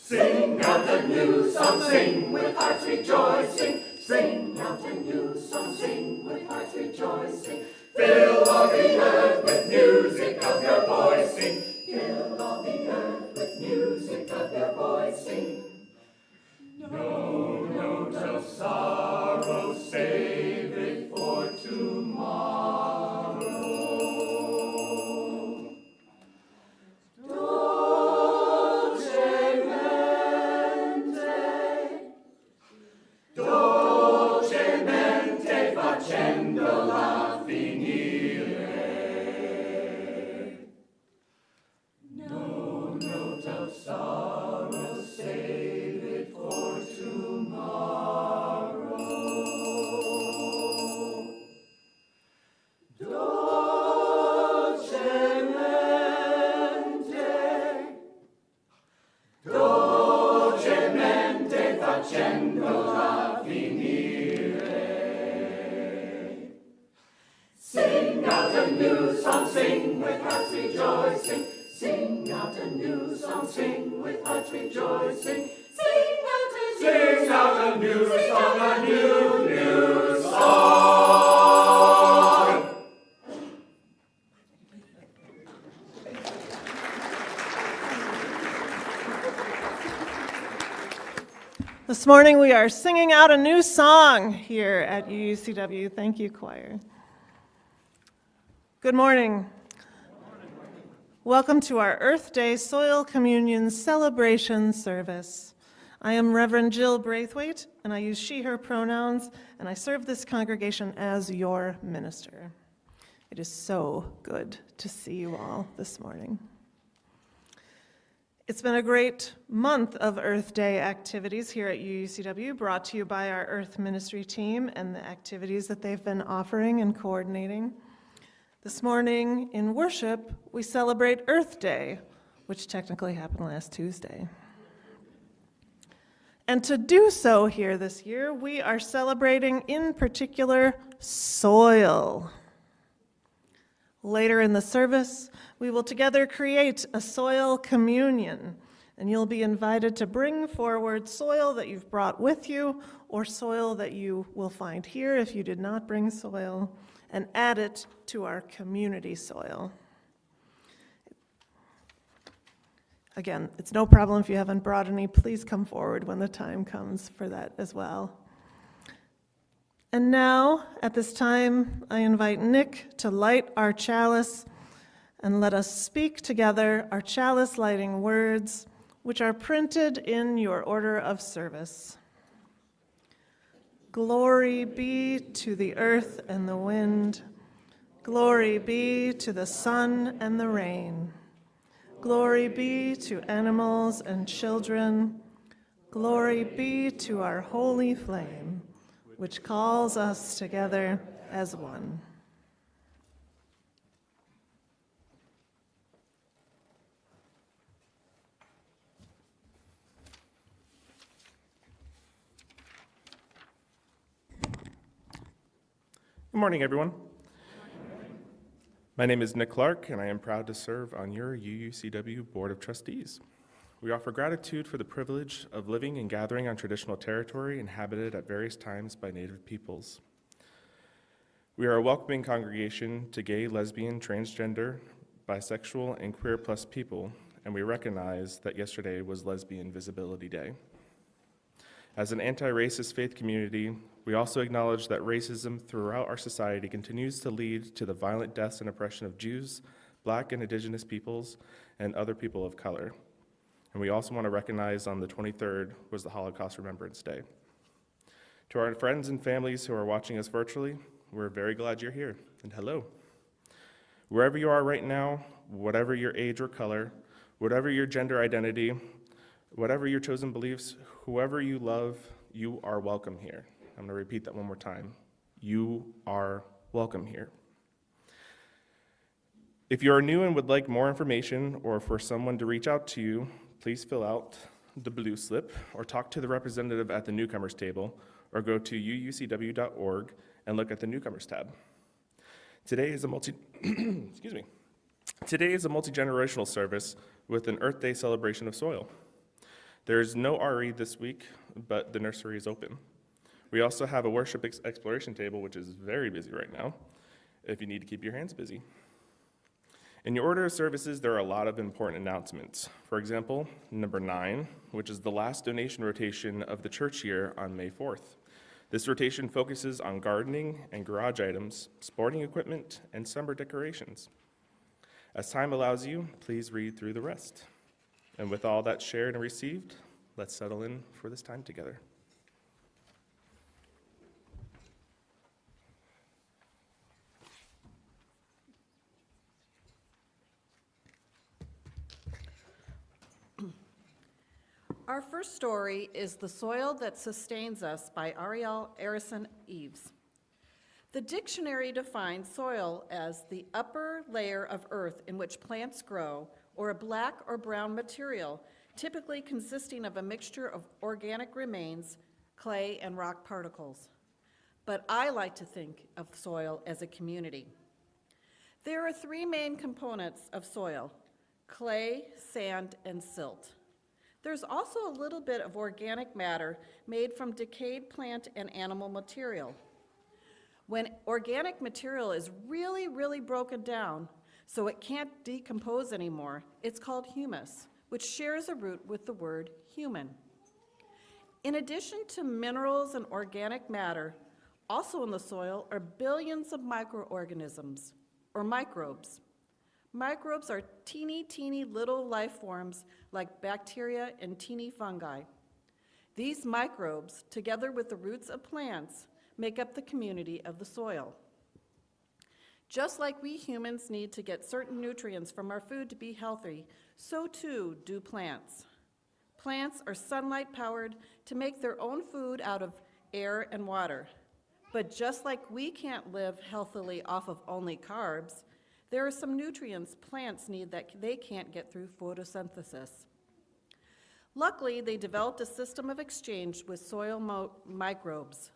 Sing out a new song, sing with hearts rejoicing. Sing out a new song, sing with hearts rejoicing. Fill all the earth with music of your voicing. Fill all the earth with music of your voicing. No note of sorrow, save it for tomorrow. Dolcemente facendo la finire. No note of sorrow, save it for tomorrow. Dolcemente facendo la finire. Sing out a new song, sing with hearts rejoicing. Sing out a new song, sing with hearts rejoicing. Sing out a new song, a new song. This morning we are singing out a new song here at UUCW. Thank you, choir. Good morning. Welcome to our Earth Day Soil Communion Celebration service. I am Reverend Jill Braithwaite, and I use she, her pronouns, and I serve this congregation as your minister. It is so good to see you all this morning. It's been a great month of Earth Day activities here at UUCW, brought to you by our Earth Ministry team and the activities that they've been offering and coordinating. This morning in worship, we celebrate Earth Day, which technically happened last Tuesday. And to do so here this year, we are celebrating, in particular, soil. Later in the service, we will together create a soil communion, and you'll be invited to bring forward soil that you've brought with you or soil that you will find here if you did not bring soil, and add it to our community soil. Again, it's no problem if you haven't brought any. Please come forward when the time comes for that as well. And now, at this time, I invite Nick to light our chalice and let us speak together our chalice lighting words, which are printed in your order of service. Glory be to the earth and the wind. Glory be to the sun and the rain. Glory be to animals and children. Glory be to our holy flame, which calls us together as one. Good morning, everyone. My name is Nick Clark, and I am proud to serve on your UUCW Board of Trustees. We offer gratitude for the privilege of living and gathering on traditional territory inhabited at various times by Native peoples. We are a welcoming congregation to gay, lesbian, transgender, bisexual, and queer plus people, and we recognize that yesterday was Lesbian Visibility Day. As an anti-racist faith community, we also acknowledge that racism throughout our society continues to lead to the violent deaths and oppression of Jews, Black and Indigenous peoples, and other people of color. And we also want to recognize on the 23rd was the Holocaust Remembrance Day. To our friends and families who are watching us virtually, we're very glad you're here, and hello. Wherever you are right now, whatever your age or color, whatever your gender identity, whatever your chosen beliefs, whoever you love, you are welcome here. I'm going to repeat that one more time. You are welcome here. If you are new and would like more information or for someone to reach out to you, please fill out the blue slip or talk to the representative at the newcomers table or go to uucw.org and look at the newcomers tab. Today is a multi-generational service with an Earth Day celebration of soil. There's no RE this week, but the nursery is open. We also have a worship exploration table, which is very busy right now, if you need to keep your hands busy. In your order of services, there are a lot of important announcements. For example, number 9, which is the last donation rotation of the church year on May 4th. This rotation focuses on gardening and garage items, sporting equipment, and summer decorations. As time allows you, please read through the rest. And with all that's shared and received, let's settle in for this time together. Our first story is The Soil That Sustains Us by Ariel Arison Eves. The dictionary defines soil as the upper layer of earth in which plants grow, or a black or brown material, typically consisting of a mixture of organic remains, clay, and rock particles. But I like to think of soil as a community. There are 3 main components of soil: clay, sand, and silt. There's also a little bit of organic matter made from decayed plant and animal material. When organic material is really broken down so it can't decompose anymore, it's called humus, which shares a root with the word human. In addition to minerals and organic matter, also in the soil are billions of microorganisms, or microbes. Microbes are teeny little life forms like bacteria and teeny fungi. These microbes, together with the roots of plants, make up the community of the soil. Just like we humans need to get certain nutrients from our food to be healthy, so too do plants. Plants are sunlight powered to make their own food out of air and water. But just like we can't live healthily off of only carbs, there are some nutrients plants need that they can't get through photosynthesis. Luckily, they developed a system of exchange with soil microbes.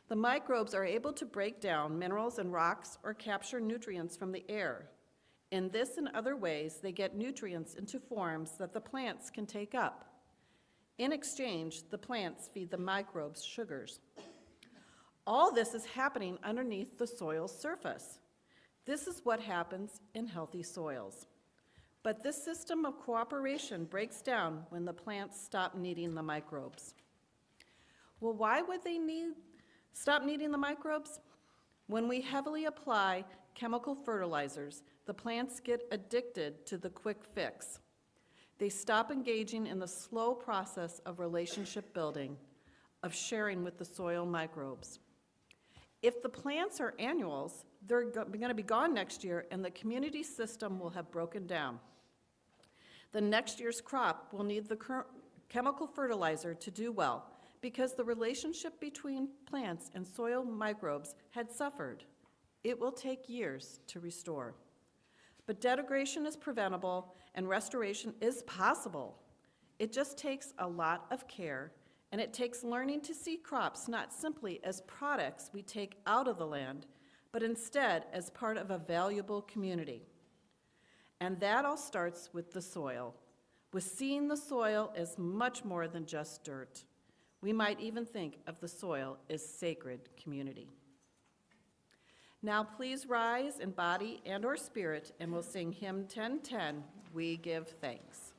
The microbes are able to break down minerals and rocks or capture nutrients from the air. In this and other ways, they get nutrients into forms that the plants can take up. In exchange, the plants feed the microbes sugars. All this is happening underneath the soil's surface. This is what happens in healthy soils. But this system of cooperation breaks down when the plants stop needing the microbes. Well, why would they stop needing the microbes? When we heavily apply chemical fertilizers, the plants get addicted to the quick fix. They stop engaging in the slow process of relationship building, of sharing with the soil microbes. If the plants are annuals, they're going to be gone next year and the community system will have broken down. The next year's crop will need the chemical fertilizer to do well because the relationship between plants and soil microbes had suffered. It will take years to restore. But degradation is preventable and restoration is possible. It just takes a lot of care, and it takes learning to see crops not simply as products we take out of the land, but instead as part of a valuable community. And that all starts with the soil, with seeing the soil as much more than just dirt. We might even think of the soil as sacred community. Now please rise in body and or spirit, and we'll sing hymn 1010, We Give Thanks.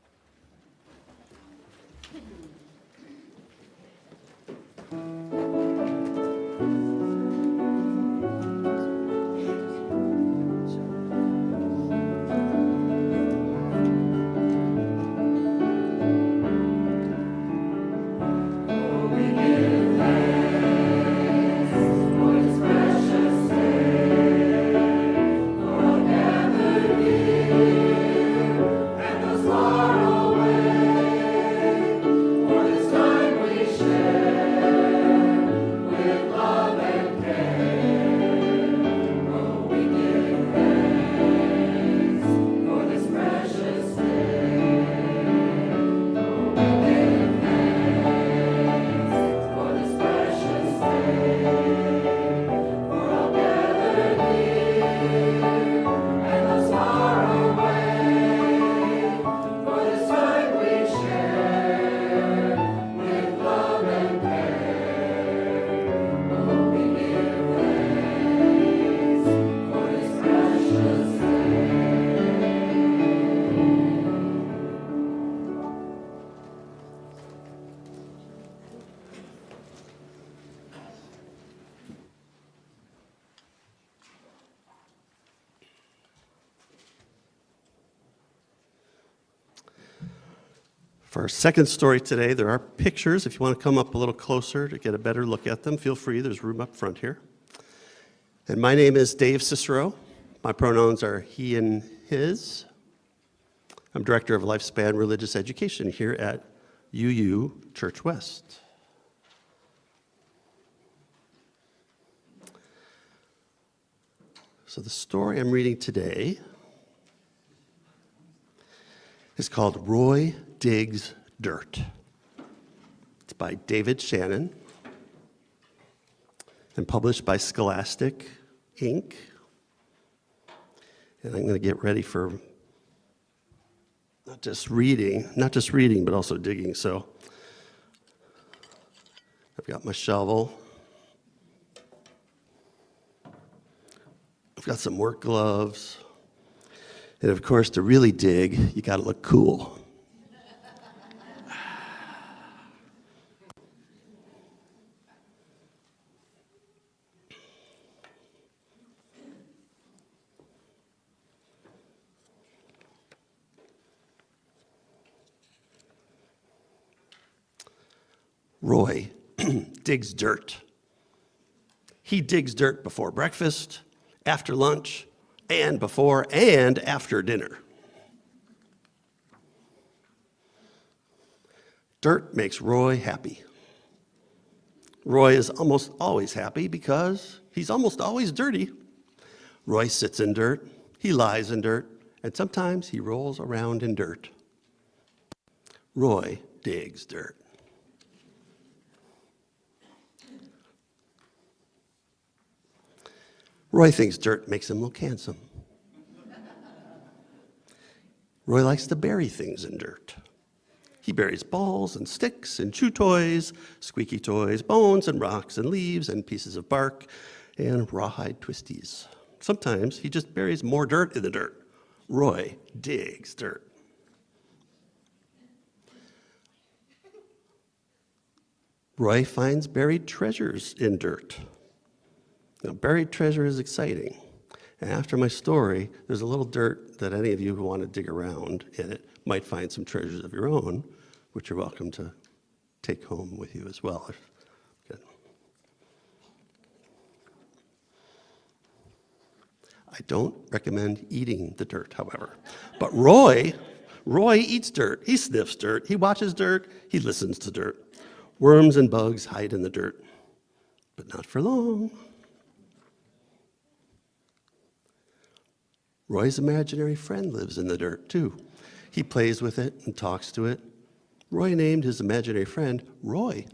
For For our second story today, there are pictures. If you want to come up a little closer to get a better look at them, feel free. There's room up front here. And my name is Dave Cicero. My pronouns are he and his. I'm Director of Lifespan Religious Education here at UU Church West. So the story I'm reading today is called Roy Digs Dirt. It's by David Shannon and published by Scholastic, Inc. And I'm going to get ready for not just reading, but also digging. So I've got my shovel. I've got some work gloves. And of course, to really dig, you got to look cool. Roy digs dirt. He digs dirt before breakfast, after lunch, and before and after dinner. Dirt makes Roy happy. Roy is almost always happy because he's almost always dirty. Roy sits in dirt, he lies in dirt, and sometimes he rolls around in dirt. Roy digs dirt. Roy thinks dirt makes him look handsome. Roy likes to bury things in dirt. He buries balls and sticks and chew toys, squeaky toys, bones and rocks and leaves and pieces of bark and rawhide twisties. Sometimes he just buries more dirt in the dirt. Roy digs dirt. Roy finds buried treasures in dirt. Now, buried treasure is exciting. And after my story, there's a little dirt that any of you who want to dig around in it might find some treasures of your own, which you're welcome to take home with you as well. Good. I don't recommend eating the dirt, however. But Roy eats dirt. He sniffs dirt. He watches dirt. He listens to dirt. Worms and bugs hide in the dirt, but not for long. Roy's imaginary friend lives in the dirt, too. He plays with it and talks to it. Roy named his imaginary friend Roy.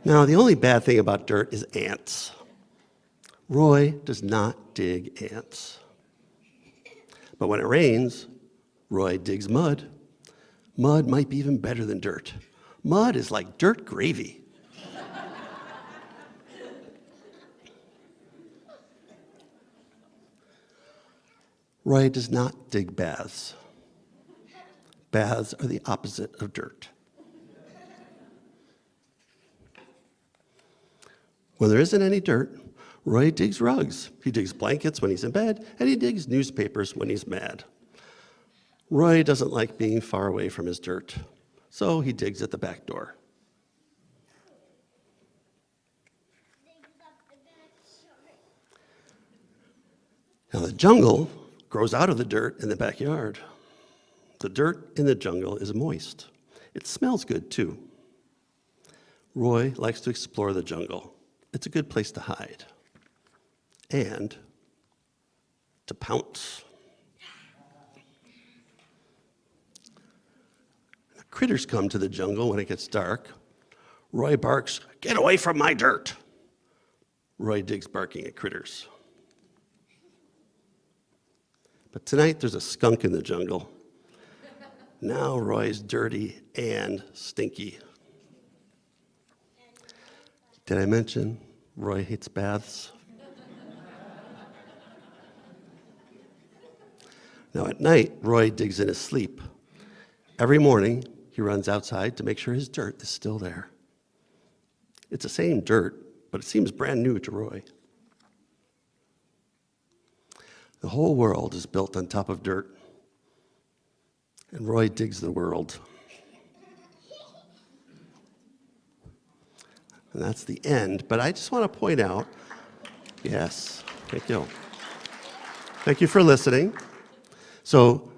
Now, the only bad thing about dirt is ants. Roy does not dig ants. But when it rains, Roy digs mud. Mud might be even better than dirt. Mud is like dirt gravy. Roy does not dig baths. Baths are the opposite of dirt. When there isn't any dirt, Roy digs rugs. He digs blankets when he's in bed, and he digs newspapers when he's mad. Roy doesn't like being far away from his dirt, so he digs at the back door. Now the jungle grows out of the dirt in the backyard. The dirt in the jungle is moist. It smells good, too. Roy likes to explore the jungle. It's a good place to hide and to pounce. The critters come to the jungle when it gets dark. Roy barks, "Get away from my dirt!" Roy digs barking at critters. But tonight there's a skunk in the jungle. Now Roy's dirty and stinky. Did I mention Roy hates baths? Now at night, Roy digs in his sleep. Every morning, he runs outside to make sure his dirt is still there. It's the same dirt, but it seems brand new to Roy. The whole world is built on top of dirt, and Roy digs the world. And that's the end, but I just want to point out, yes, thank you. Thank you for listening. So,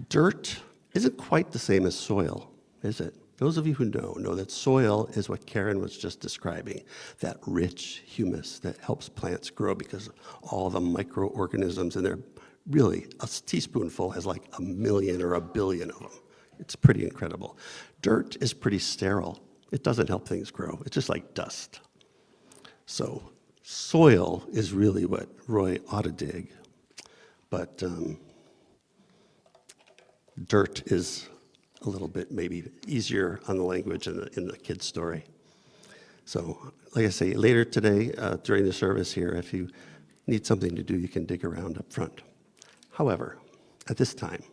dirt isn't quite the same as soil, is it? Those of you who know that soil is what Karen was just describing, that rich humus that helps plants grow because all the microorganisms in there, really, a teaspoonful has like 1 million or 1 billion of them. It's pretty incredible. Dirt is pretty sterile. It doesn't help things grow. It's just like dust. So soil is really what Roy ought to dig. But dirt is a little bit maybe easier on the language in the kid's story. So, like I say, later today during the service here, if you need something to do, you can dig around up front. However, at this time,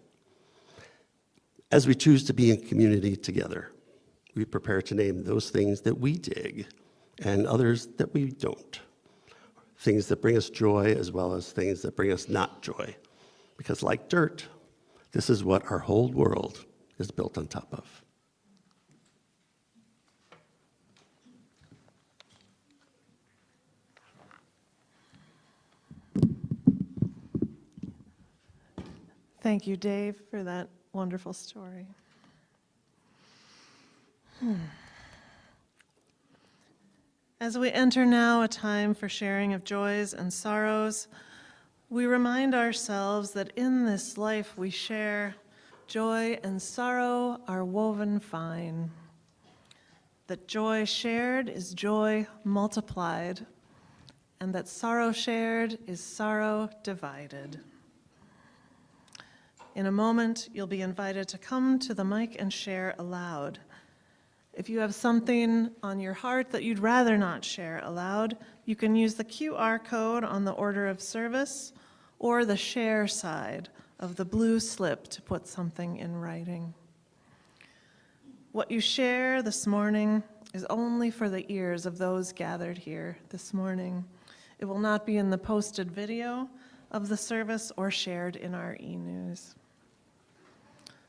as we choose to be in community together, we prepare to name those things that we dig and others that we don't. Things that bring us joy as well as things that bring us not joy. Because like dirt, this is what our whole world is built on top of. Thank you, Dave, for that wonderful story. As we enter now a time for sharing of joys and sorrows, we remind ourselves that in this life we share, joy and sorrow are woven fine. That joy shared is joy multiplied, and that sorrow shared is sorrow divided. In a moment, you'll be invited to come to the mic and share aloud. If you have something on your heart that you'd rather not share aloud, you can use the QR code on the order of service or the share side of the blue slip to put something in writing. What you share this morning is only for the ears of those gathered here this morning. It will not be in the posted video of the service or shared in our e-news.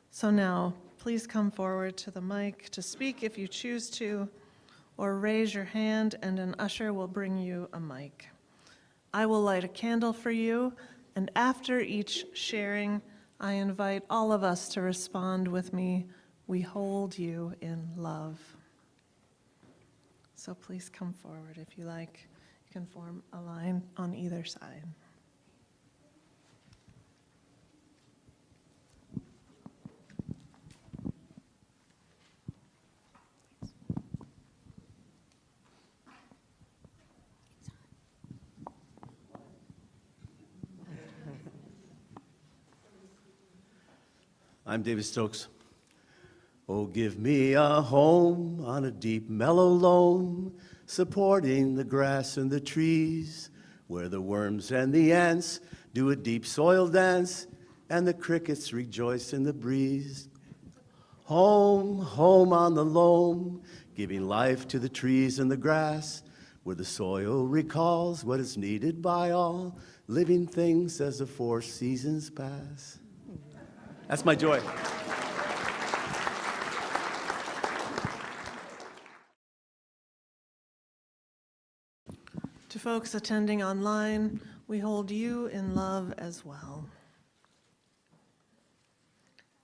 So now, please come forward to the mic to speak if you choose to, or raise your hand and an usher will bring you a mic. I will light a candle for you, and after each sharing, I invite all of us to respond with me, "We hold you in love." So please come forward if you like. You can form a line on either side. I'm David Stokes. Oh, give me a home on a deep, mellow loam, supporting the grass and the trees, where the worms and the ants do a deep soil dance, and the crickets rejoice in the breeze. Home, home on the loam, giving life to the trees and the grass, where the soil recalls what is needed by all living things as the 4 seasons pass. That's my joy. To folks attending online, we hold you in love as well.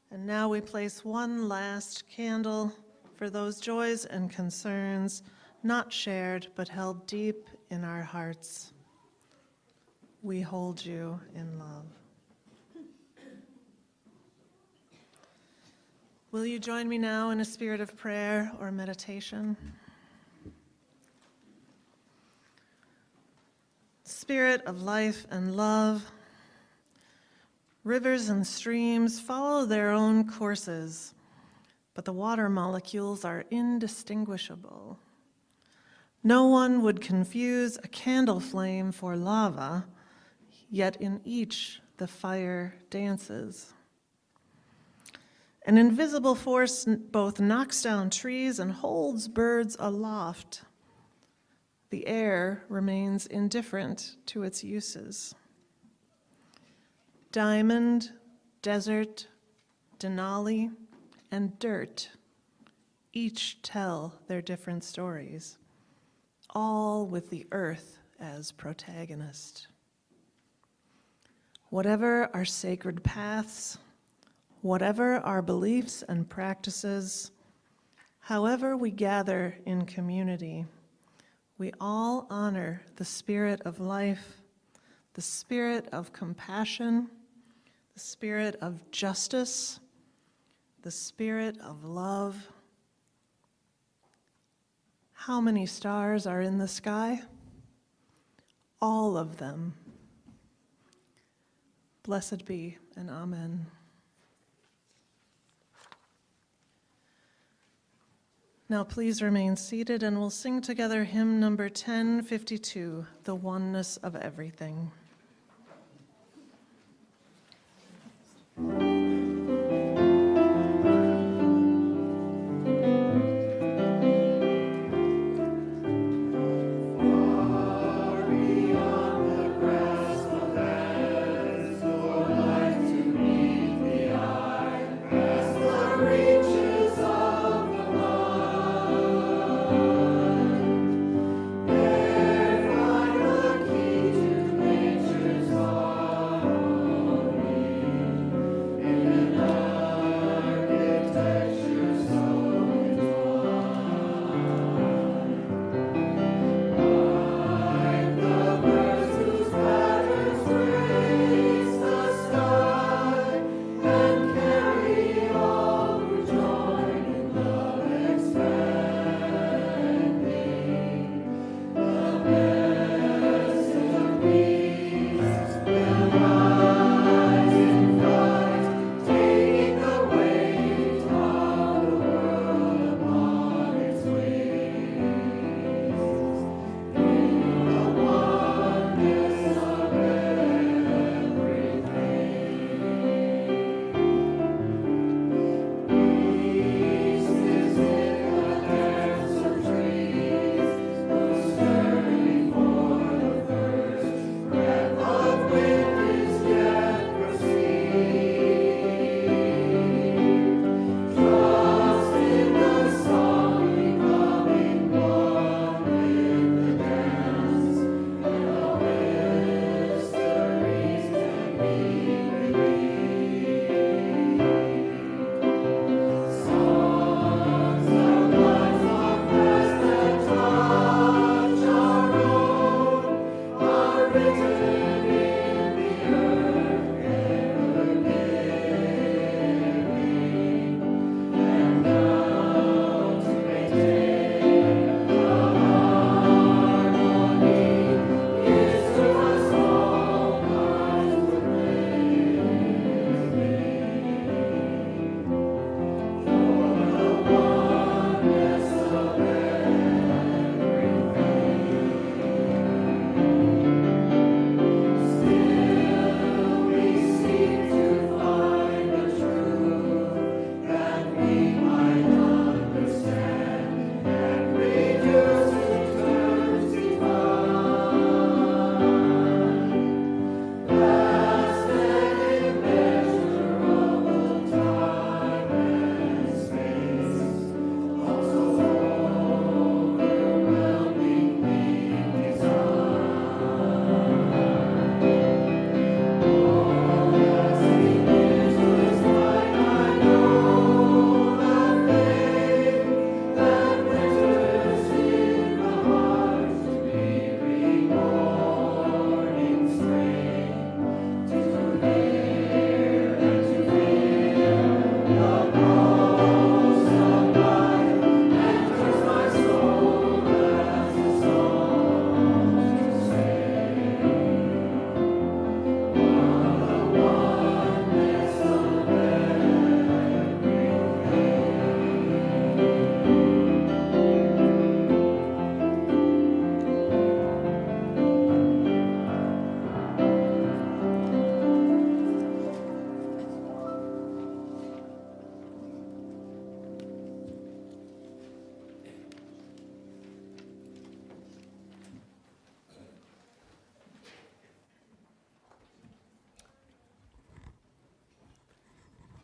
And now we place one last candle for those joys and concerns not shared but held deep in our hearts. We hold you in love. Will you join me now in a spirit of prayer or meditation? Spirit of life and love, rivers and streams follow their own courses, but the water molecules are indistinguishable. No one would confuse a candle flame for lava, yet in each the fire dances. An invisible force both knocks down trees and holds birds aloft. The air remains indifferent to its uses. Diamond, desert, Denali, and dirt each tell their different stories, all with the earth as protagonist. Whatever our sacred paths, whatever our beliefs and practices, however we gather in community, we all honor the spirit of life, the spirit of compassion, the spirit of justice, the spirit of love. How many stars are in the sky? All of them. Blessed be, and amen. Now please remain seated and we'll sing together hymn number 1052, The Oneness of Everything. There find the key to make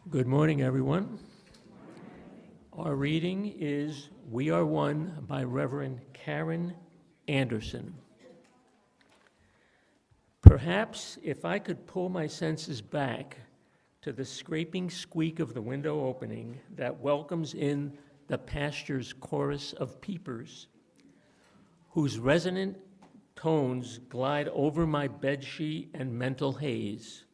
Good morning, everyone. Our reading is We Are One by Reverend Karen Anderson. Perhaps if I could pull my senses back to the scraping squeak of the window opening that welcomes in the pasture's chorus of peepers, whose resonant tones glide over my bedsheet and mental haze,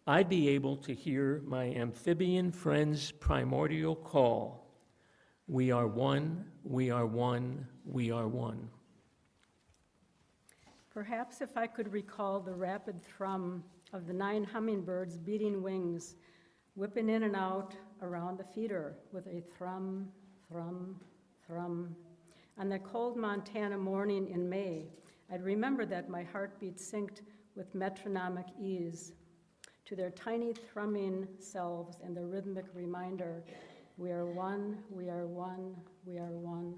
I'd be able to hear my amphibian friend's primordial call, we are one, we are one, we are one. Perhaps if I could recall the rapid thrum of the 9 hummingbirds beating wings, whipping in and out around the feeder with a thrum, thrum, thrum. On that cold Montana morning in May, I'd remember that my heartbeat synced with metronomic ease to their tiny thrumming selves and the rhythmic reminder, we are one, we are one, we are one.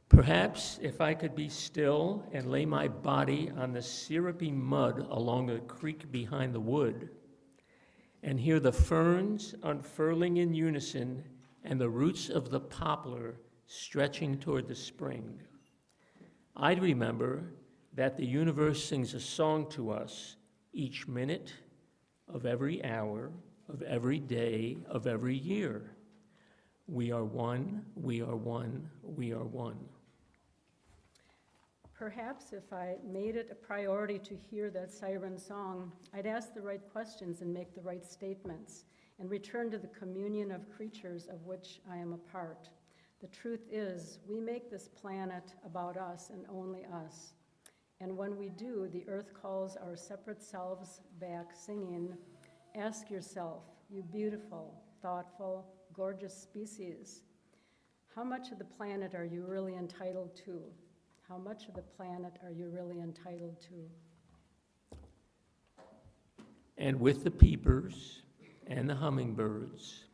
Perhaps if I could be still and lay my body on the syrupy mud along the creek behind the wood and hear the ferns unfurling in unison and the roots of the poplar stretching toward the spring, I'd remember that the universe sings a song to us each minute of every hour, of every day, of every year. We are one, we are one, we are one. Perhaps if I made it a priority to hear that siren song, I'd ask the right questions and make the right statements and return to the communion of creatures of which I am a part. The truth is, we make this planet about us and only us. And when we do, the earth calls our separate selves back singing, ask yourself, you beautiful, thoughtful, gorgeous species, how much of the planet are you really entitled to? How much of the planet are you really entitled to? And with the peepers and the hummingbirds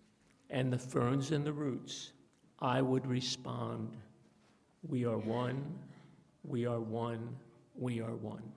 and the ferns and the roots, I would respond, we are one, we are one, we are one.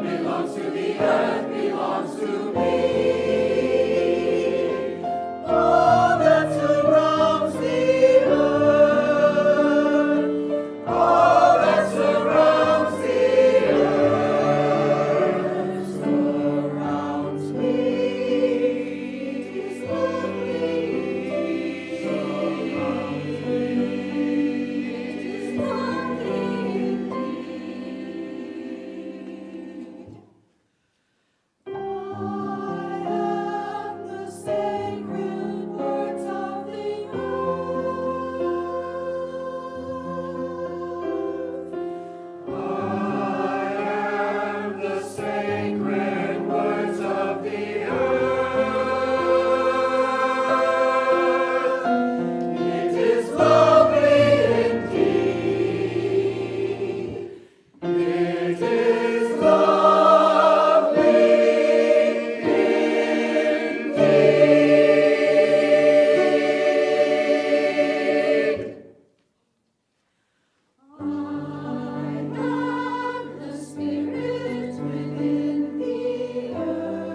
belongs to the earth, belongs to me. All that surrounds the earth, all that surrounds the earth, surrounds me. It is lovely, surrounds me. It is lovely indeed. I am the sacred words of the earth. I am the sacred words of the earth. It is lovely indeed. It is lovely indeed. I am the spirit within the earth.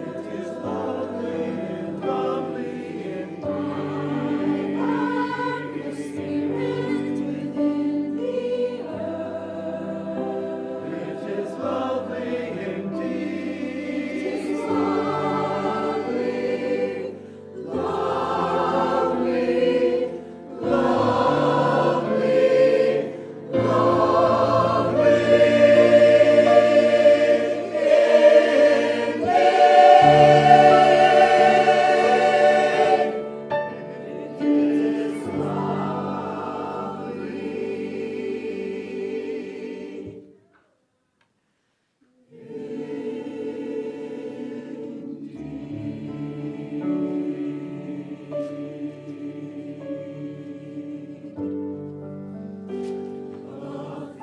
It is lovely indeed. I am the spirit within the earth. It is lovely indeed. It is lovely, lovely, lovely,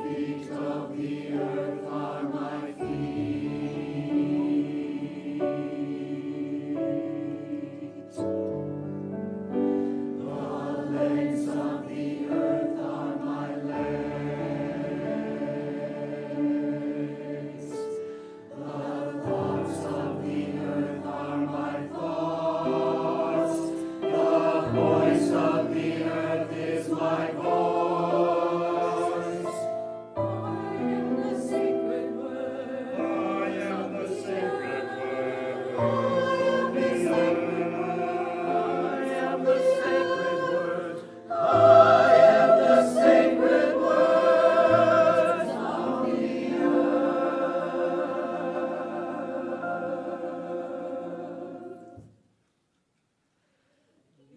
feet of the earth are my feet. The legs of the earth are my legs. The thoughts of the earth are my thoughts. The voice of the earth is my voice. I am the sacred word. I am the sacred word. I am the sacred word. I am the sacred word. I am the sacred words of the earth.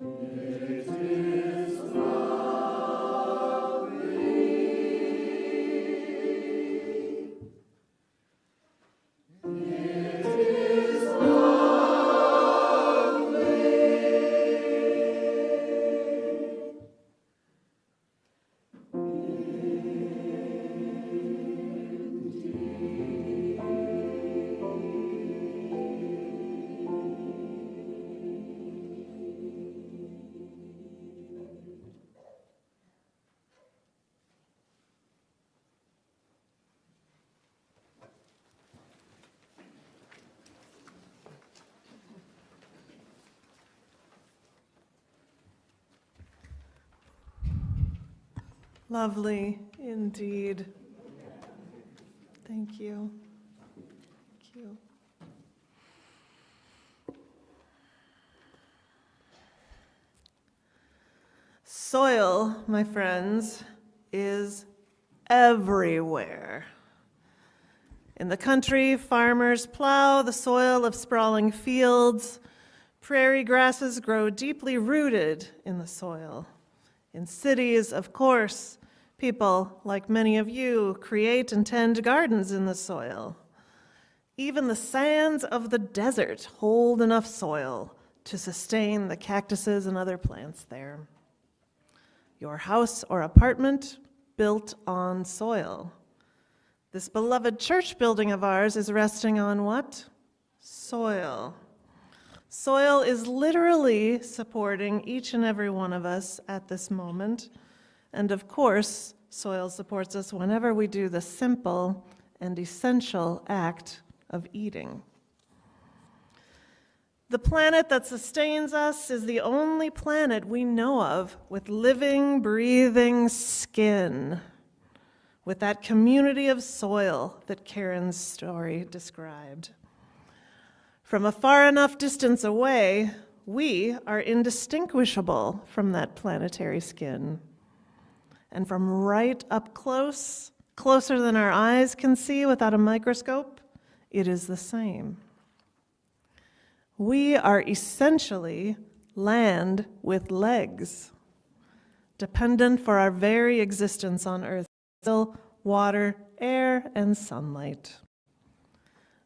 It is Lovely indeed. Thank you. Thank you. Soil, my friends, is everywhere. In the country, farmers plow the soil of sprawling fields. Prairie grasses grow deeply rooted in the soil. In cities, of course, people, like many of you, create and tend gardens in the soil. Even the sands of the desert hold enough soil to sustain the cactuses and other plants there. Your house or apartment built on soil. This beloved church building of ours is resting on what? Soil. Soil is literally supporting each and every one of us at this moment. And of course, soil supports us whenever we do the simple and essential act of eating. The planet that sustains us is the only planet we know of with living, breathing skin, with that community of soil that Karen's story described. From a far enough distance away, we are indistinguishable from that planetary skin. And from right up close, closer than our eyes can see without a microscope, it is the same. We are essentially land with legs, dependent for our very existence on Earth, still water, air, and sunlight.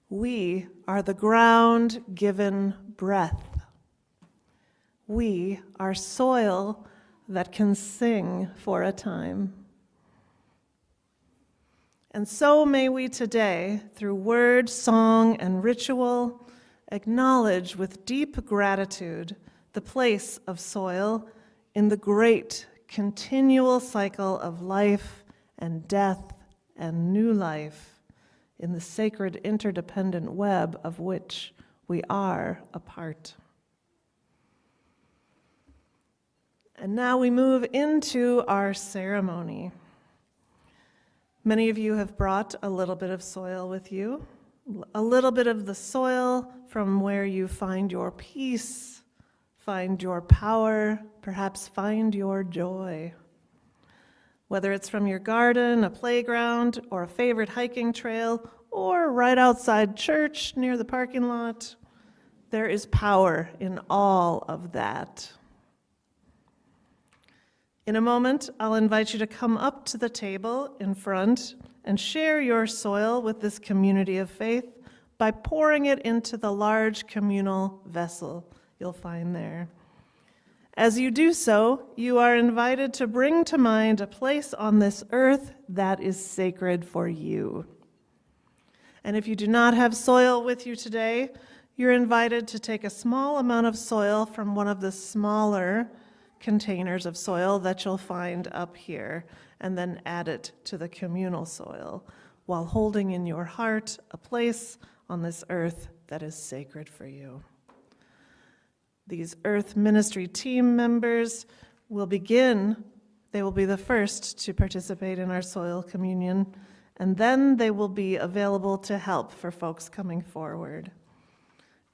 We are the ground given breath. We are soil that can sing for a time. And so may we today, through word, song, and ritual, acknowledge with deep gratitude the place of soil in the great continual cycle of life and death and new life, in the sacred interdependent web of which we are a part. And now we move into our ceremony. Many of you have brought a little bit of soil with you, a little bit of the soil from where you find your peace, find your power, perhaps find your joy. Whether it's from your garden, a playground, or a favorite hiking trail, or right outside church near the parking lot, there is power in all of that. In a moment, I'll invite you to come up to the table in front and share your soil with this community of faith by pouring it into the large communal vessel you'll find there. As you do so, you are invited to bring to mind a place on this earth that is sacred for you. And if you do not have soil with you today, you're invited to take a small amount of soil from one of the smaller containers of soil that you'll find up here, and then add it to the communal soil, while holding in your heart a place on this earth that is sacred for you. These Earth Ministry team members will begin. They will be the first to participate in our soil communion, and then they will be available to help for folks coming forward.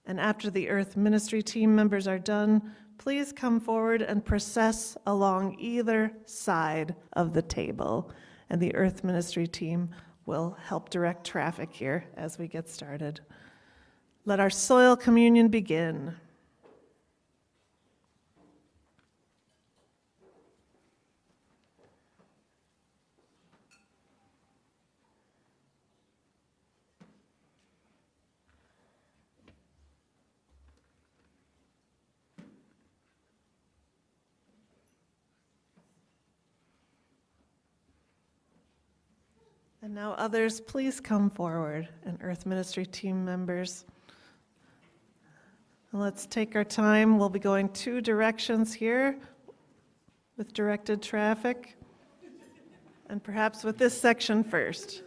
And after the Earth Ministry team members are done, please come forward and process along either side of the table, and the Earth Ministry team will help direct traffic here as we get started. Let our soil communion begin. And now others, please come forward, and Earth Ministry team members. And let's take our time. We'll be going two directions here with directed traffic, and perhaps with this section first.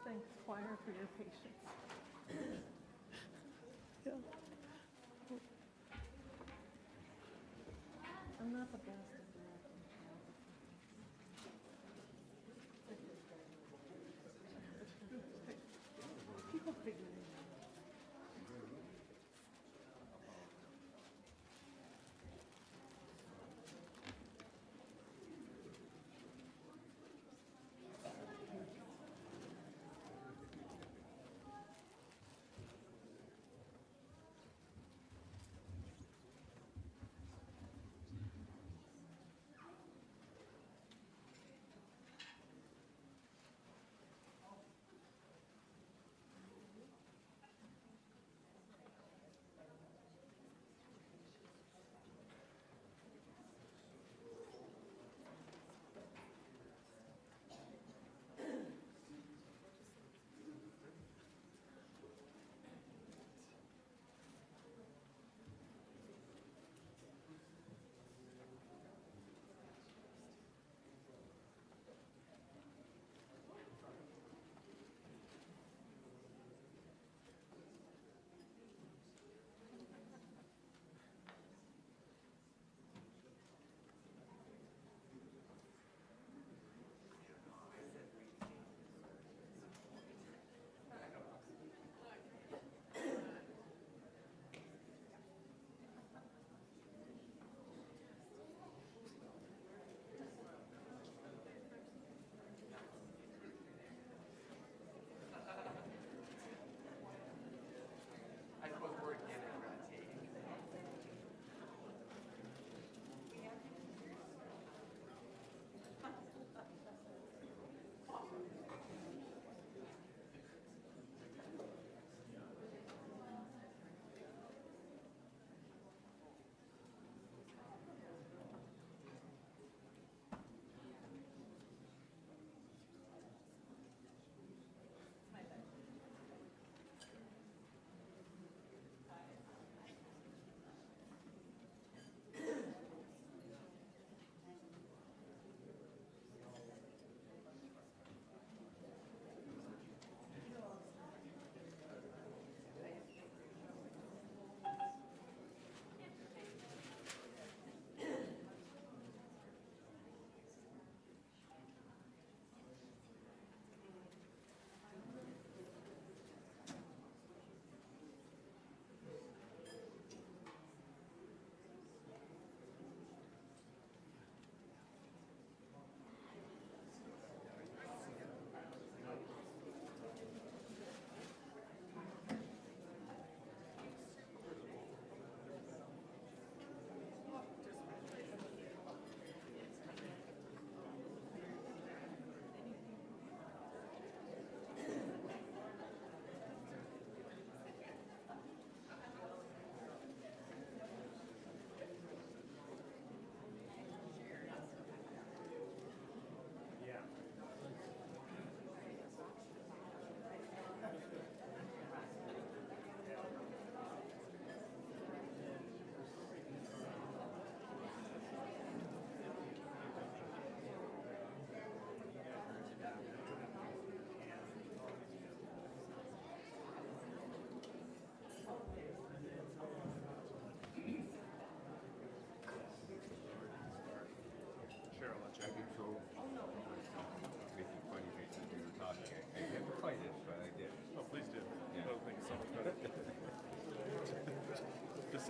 Thank the choir for your patience. Yeah. I'm not the best at directing traffic. People figure it out.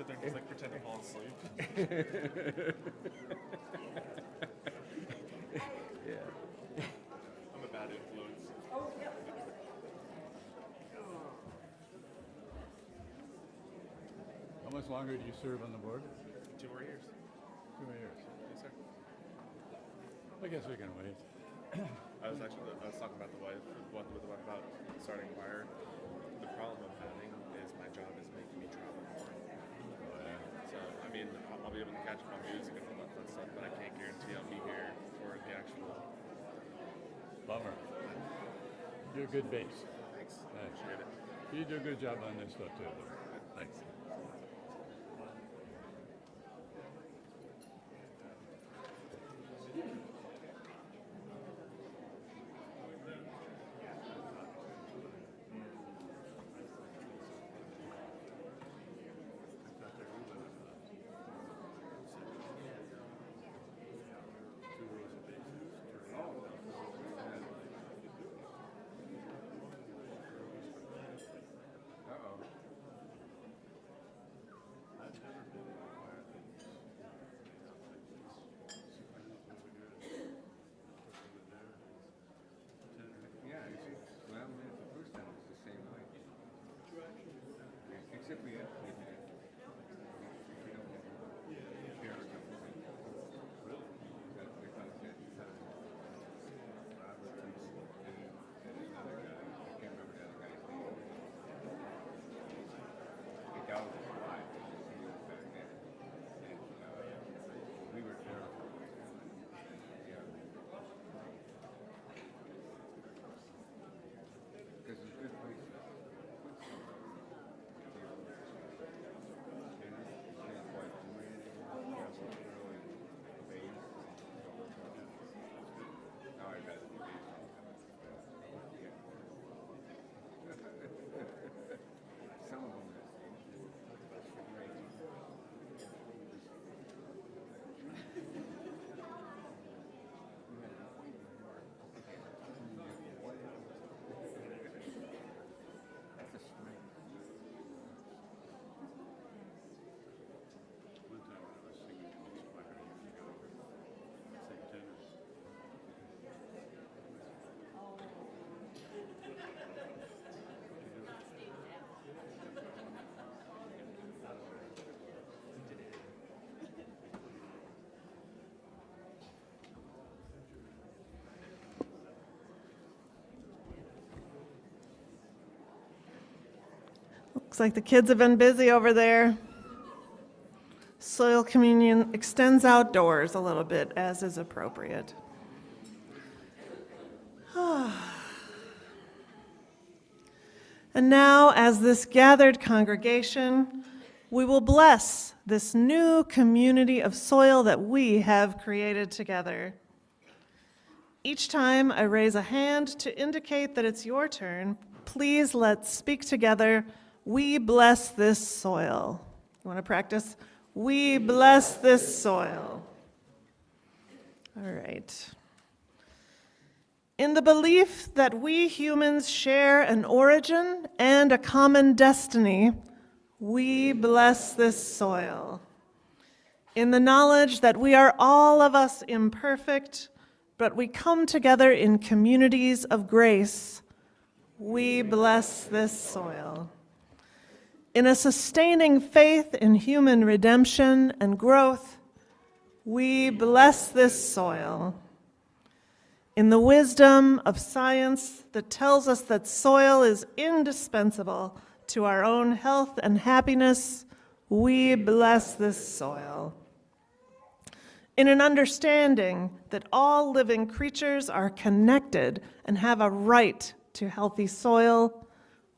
sit there and just like pretend to fall asleep. I'm a bad influence. How much longer do you serve on the board? 2 more years. 2 more years. Yes, sir. I guess we can wait. I was talking about the wife, with the wife about starting choir. The problem I'm having is my job is making me travel more. So, I mean, I'll be able to catch up on music and all that fun stuff, but I can't guarantee I'll be here for the actual. Bummer. You're a good bass. Thanks. Thanks. Appreciate it. You do a good job on this stuff too. Thanks. Yeah, you see, well, the first time was the same way. Except we don't have share or something. Really? That's because Robert and another guy, I can't remember the other guy's name. He got with his wife, he was back then. And we were terrible. Yeah. Because it's a good place to put something. Some of them that's a strength. One time when I was singing in this choir years ago, sang tenors. Looks like the kids have been busy over there. Soil communion extends outdoors a little bit, as is appropriate. And now, as this gathered congregation, we will bless this new community of soil that we have created together. Each time I raise a hand to indicate that it's your turn, please let's speak together. We bless this soil. You want to practice? We bless this soil. All right. In the belief that we humans share an origin and a common destiny, we bless this soil. In the knowledge that we are all of us imperfect, but we come together in communities of grace, we bless this soil. In a sustaining faith in human redemption and growth, we bless this soil. In the wisdom of science that tells us that soil is indispensable to our own health and happiness, we bless this soil. In an understanding that all living creatures are connected and have a right to healthy soil,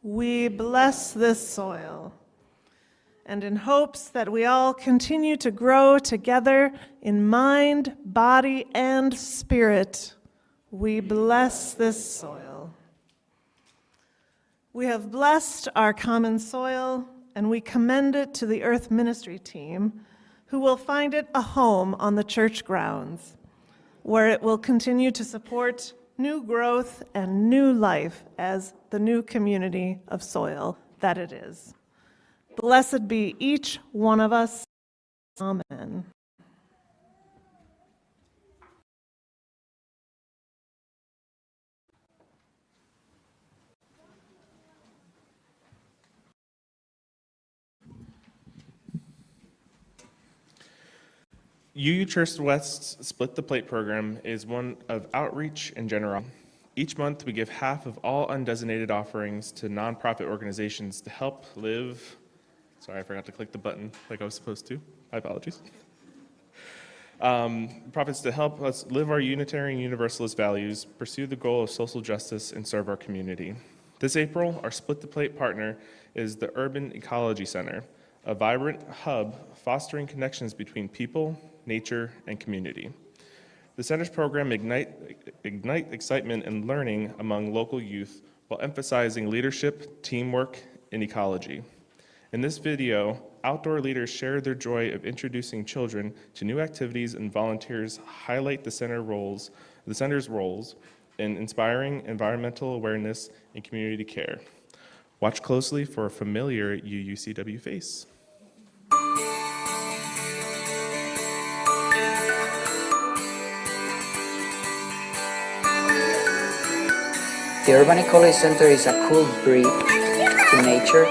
we bless this soil. And in hopes that we all continue to grow together in mind, body, and spirit, we bless this soil. We have blessed our common soil, and we commend it to the Earth Ministry team, who will find it a home on the church grounds, where it will continue to support new growth and new life as the new community of soil that it is. Blessed be each one of us. Amen. UU Church West's Split the Plate program is one of outreach and generosity. Each month, we give half of all undesignated offerings to nonprofit organizations to help live. Sorry, I forgot to click the button like I was supposed to. My apologies. Profits to help us live our Unitarian Universalist values, pursue the goal of social justice, and serve our community. This April, our Split the Plate partner is the Urban Ecology Center, a vibrant hub fostering connections between people, nature, and community. The center's program ignite excitement and learning among local youth while emphasizing leadership, teamwork, and ecology. In this video, outdoor leaders share their joy of introducing children to new activities, and volunteers highlight the center's roles in inspiring environmental awareness and community care. Watch closely for a familiar UUCW face. The Urban Ecology Center is a cool bridge to nature.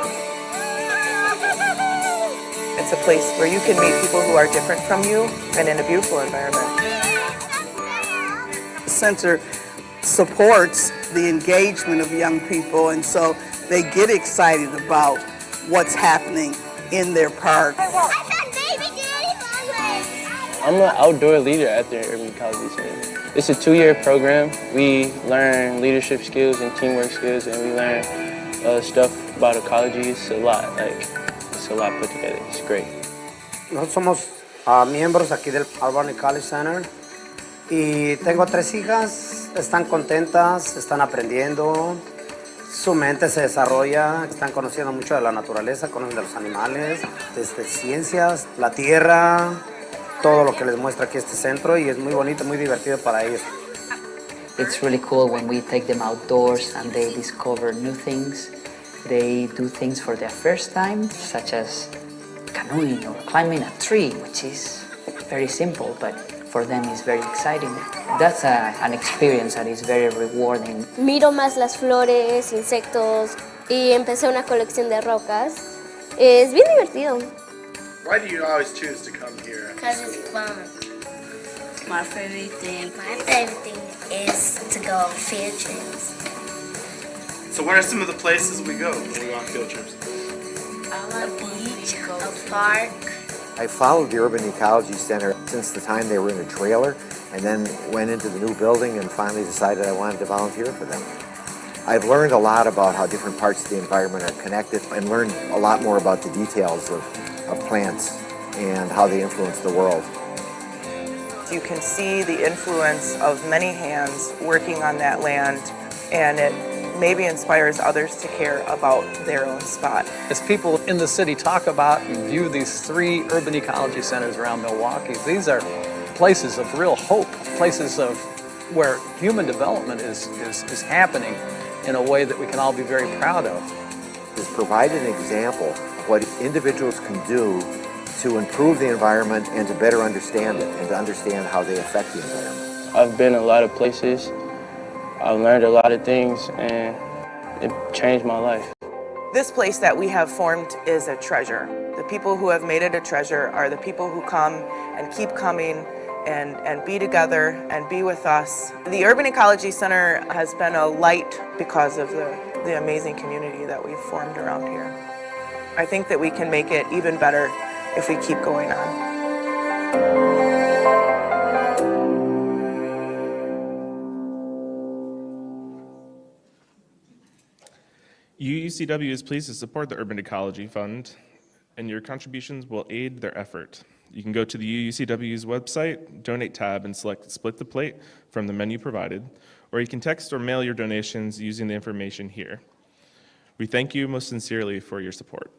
It's a place where you can meet people who are different from you and in a beautiful environment. The center supports the engagement of young people, and so they get excited about what's happening in their park. I'm an outdoor leader at the Urban Ecology Center. It's a 2-year program. We learn leadership skills and teamwork skills, and we learn stuff about ecology. It's a lot put together. It's great. Nosotros somos miembros aquí del Urban Ecology Center y tengo 3 hijas. Están contentas, están aprendiendo, su mente se desarrolla, están conociendo mucho de la naturaleza, conocen de los animales, desde ciencias, la tierra, todo lo que les muestra aquí este centro, y es muy bonito, muy divertido para ellos. It's really cool when we take them outdoors and they discover new things. They do things for their first time, such as canoeing or climbing a tree, which is very simple, but for them is very exciting. That's an experience that is very rewarding. Miro más las flores, insectos, y empecé una colección de rocas. Es bien divertido. Why do you always choose to come here? Because it's fun. My favorite thing is to go on field trips. So where are some of the places we go when we go on field trips? A beach, a park. I followed the Urban Ecology Center since the time they were in a trailer, and then went into the new building and finally decided I wanted to volunteer for them. I've learned a lot about how different parts of the environment are connected, and learned a lot more about the details of plants and how they influence the world. You can see the influence of many hands working on that land, and it maybe inspires others to care about their own spot. As people in the city talk about and view these 3 urban ecology centers around Milwaukee, these are places of real hope, places of where human development is happening in a way that we can all be very proud of. It's provided an example of what individuals can do to improve the environment and to better understand it, and to understand how they affect the environment. I've been a lot of places. I've learned a lot of things, and it changed my life. This place that we have formed is a treasure. The people who have made it a treasure are the people who come and keep coming and be together and be with us. The Urban Ecology Center has been a light because of the amazing community that we've formed around here. I think that we can make it even better if we keep going on. UUCW is pleased to support the Urban Ecology Fund, and your contributions will aid their effort. You can go to the UUCW's website, Donate tab, and select Split the Plate from the menu provided, or you can text or mail your donations using the information here. We thank you most sincerely for your support.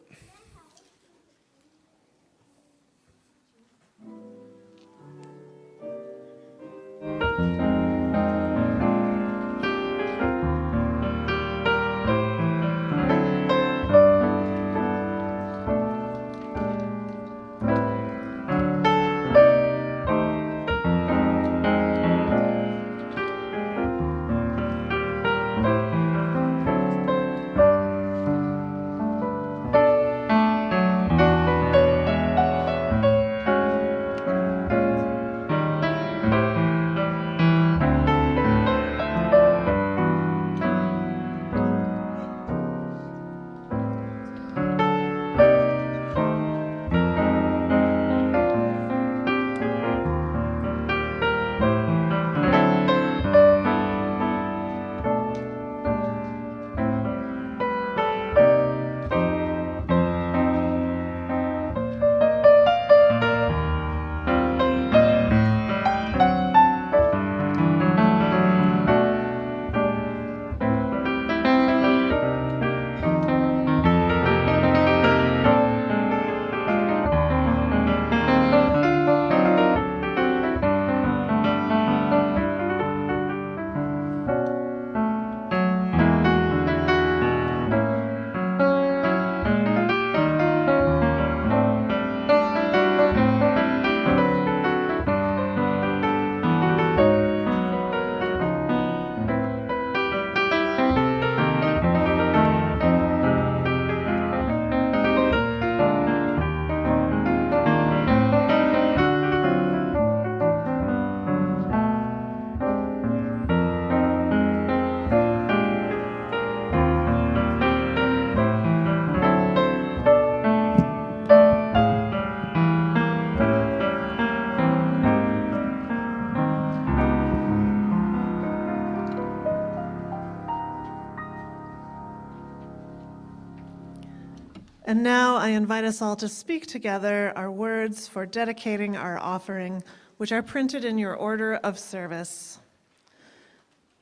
And now I invite us all to speak together our words for dedicating our offering, which are printed in your order of service.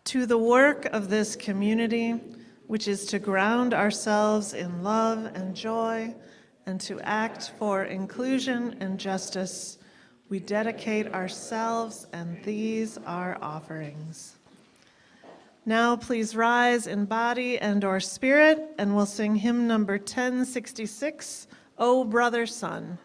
To the work of this community, which is to ground ourselves in love and joy and to act for inclusion and justice, we dedicate ourselves and these our offerings. Now please rise in body and or spirit, and we'll sing hymn number 1066, O Brother Sun.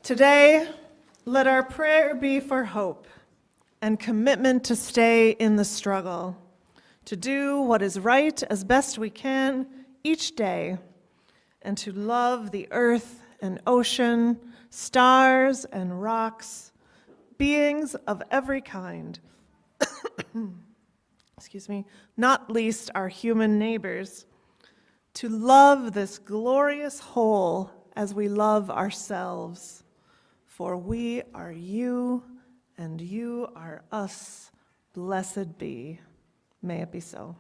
Today, let our prayer be for hope and commitment to stay in the struggle, to do what is right as best we can each day, and to love the earth and ocean, stars and rocks, beings of every kind, excuse me, not least our human neighbors, to love this glorious whole as we love ourselves. For we are you, and you are us. Blessed be. May it be so.